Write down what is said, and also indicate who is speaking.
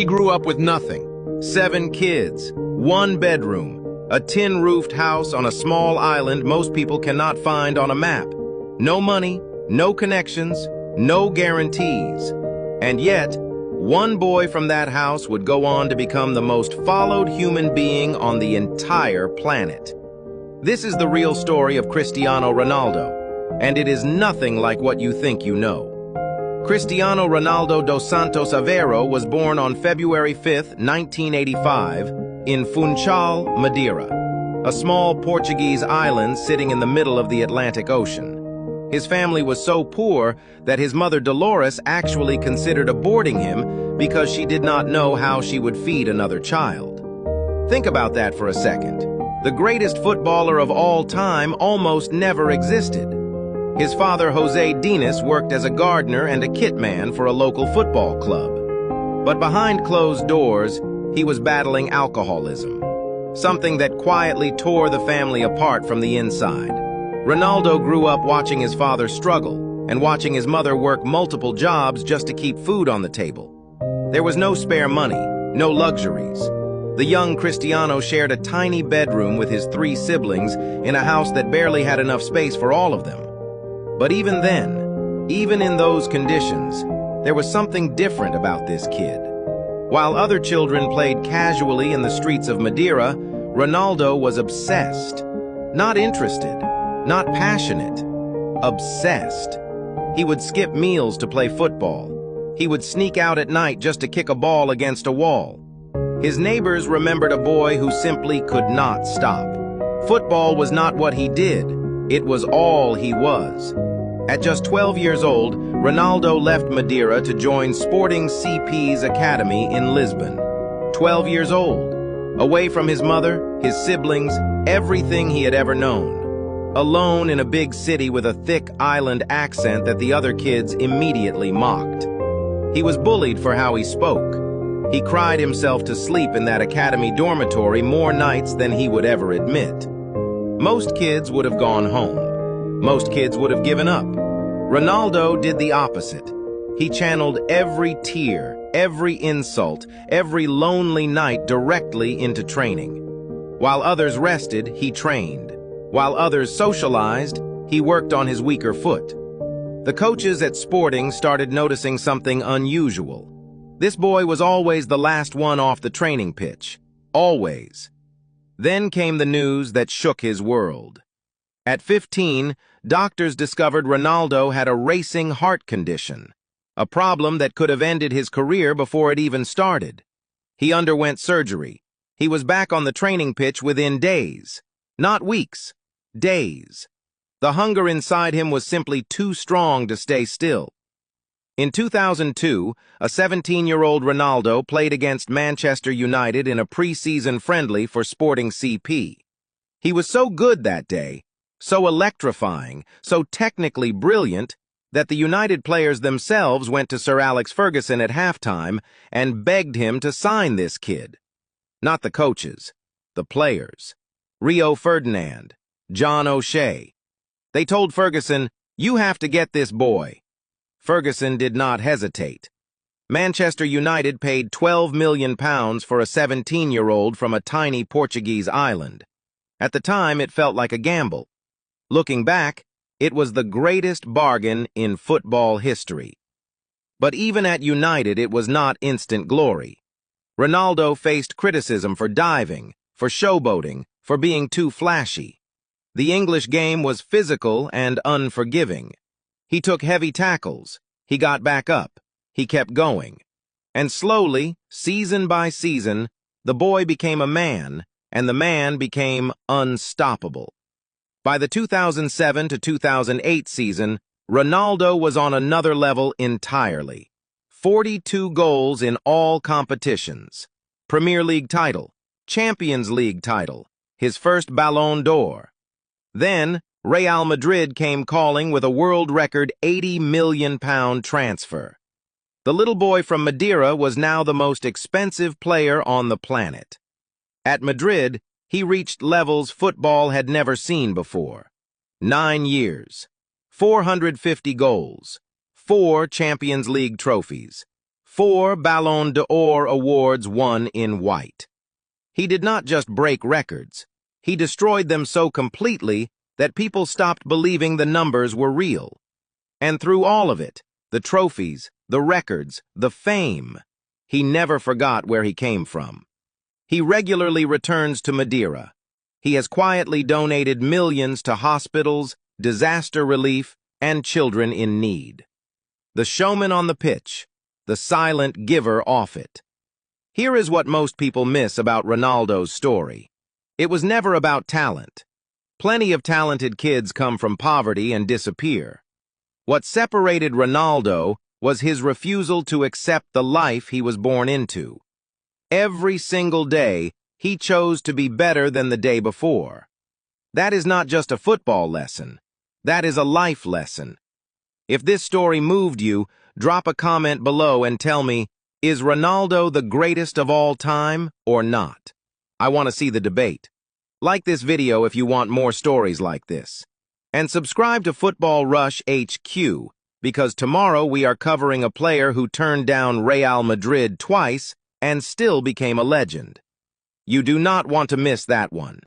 Speaker 1: He grew up with nothing. 7 kids, 1 bedroom, a tin-roofed house on a small island most people cannot find on a map. No money, no connections, no guarantees. And yet, one boy from that house would go on to become the most followed human being on the entire planet. This is the real story of Cristiano Ronaldo, and it is nothing like what you think you know. Cristiano Ronaldo dos Santos Aveiro was born on February 5, 1985, in Funchal, Madeira, a small Portuguese island sitting in the middle of the Atlantic Ocean. His family was so poor that his mother Dolores actually considered aborting him because she did not know how she would feed another child. Think about that for a second. The greatest footballer of all time almost never existed. His father, Jose Dinas, worked as a gardener and a kit man for a local football club. But behind closed doors, he was battling alcoholism, something that quietly tore the family apart from the inside. Ronaldo grew up watching his father struggle and watching his mother work multiple jobs just to keep food on the table. There was no spare money, no luxuries. The young Cristiano shared a tiny bedroom with his 3 siblings in a house that barely had enough space for all of them. But even then, even in those conditions, there was something different about this kid. While other children played casually in the streets of Madeira, Ronaldo was obsessed. Not interested, not passionate, obsessed. He would skip meals to play football. He would sneak out at night just to kick a ball against a wall. His neighbors remembered a boy who simply could not stop. Football was not what he did, it was all he was. At just 12 years old, Ronaldo left Madeira to join Sporting CP's academy in Lisbon. 12 years old, away from his mother, his siblings, everything he had ever known. Alone in a big city with a thick island accent that the other kids immediately mocked. He was bullied for how he spoke. He cried himself to sleep in that academy dormitory more nights than he would ever admit. Most kids would have gone home. Most kids would have given up. Ronaldo did the opposite. He channeled every tear, every insult, every lonely night directly into training. While others rested, he trained. While others socialized, he worked on his weaker foot. The coaches at Sporting started noticing something unusual. This boy was always the last one off the training pitch. Always. Then came the news that shook his world. At 15, doctors discovered Ronaldo had a racing heart condition, a problem that could have ended his career before it even started. He underwent surgery. He was back on the training pitch within days, not weeks, days. The hunger inside him was simply too strong to stay still. In 2002, a 17-year-old Ronaldo played against Manchester United in a pre-season friendly for Sporting CP. He was so good that day, so electrifying, so technically brilliant, that the United players themselves went to Sir Alex Ferguson at halftime and begged him to sign this kid. Not the coaches, the players. Rio Ferdinand, John O'Shea. They told Ferguson, "You have to get this boy." Ferguson did not hesitate. Manchester United paid £12 million for a 17-year-old from a tiny Portuguese island. At the time, it felt like a gamble. Looking back, it was the greatest bargain in football history. But even at United, it was not instant glory. Ronaldo faced criticism for diving, for showboating, for being too flashy. The English game was physical and unforgiving. He took heavy tackles. He got back up. He kept going. And slowly, season by season, the boy became a man, and the man became unstoppable. By the 2007 to 2008 season, Ronaldo was on another level entirely. 42 goals in all competitions. Premier League title, Champions League title, his first Ballon d'Or. Then, Real Madrid came calling with a world record £80 million transfer. The little boy from Madeira was now the most expensive player on the planet. At Madrid, he reached levels football had never seen before. 9 years, 450 goals, 4 Champions League trophies, 4 Ballon d'Or awards won in white. He did not just break records. He destroyed them so completely that people stopped believing the numbers were real. And through all of it, the trophies, the records, the fame, he never forgot where he came from. He regularly returns to Madeira. He has quietly donated millions to hospitals, disaster relief, and children in need. The showman on the pitch, the silent giver off it. Here is what most people miss about Ronaldo's story. It was never about talent. Plenty of talented kids come from poverty and disappear. What separated Ronaldo was his refusal to accept the life he was born into. Every single day, he chose to be better than the day before. That is not just a football lesson. That is a life lesson. If this story moved you, drop a comment below and tell me, is Ronaldo the greatest of all time or not? I want to see the debate. Like this video if you want more stories like this. And subscribe to Football Rush HQ, because tomorrow we are covering a player who turned down Real Madrid twice and still became a legend. You do not want to miss that one.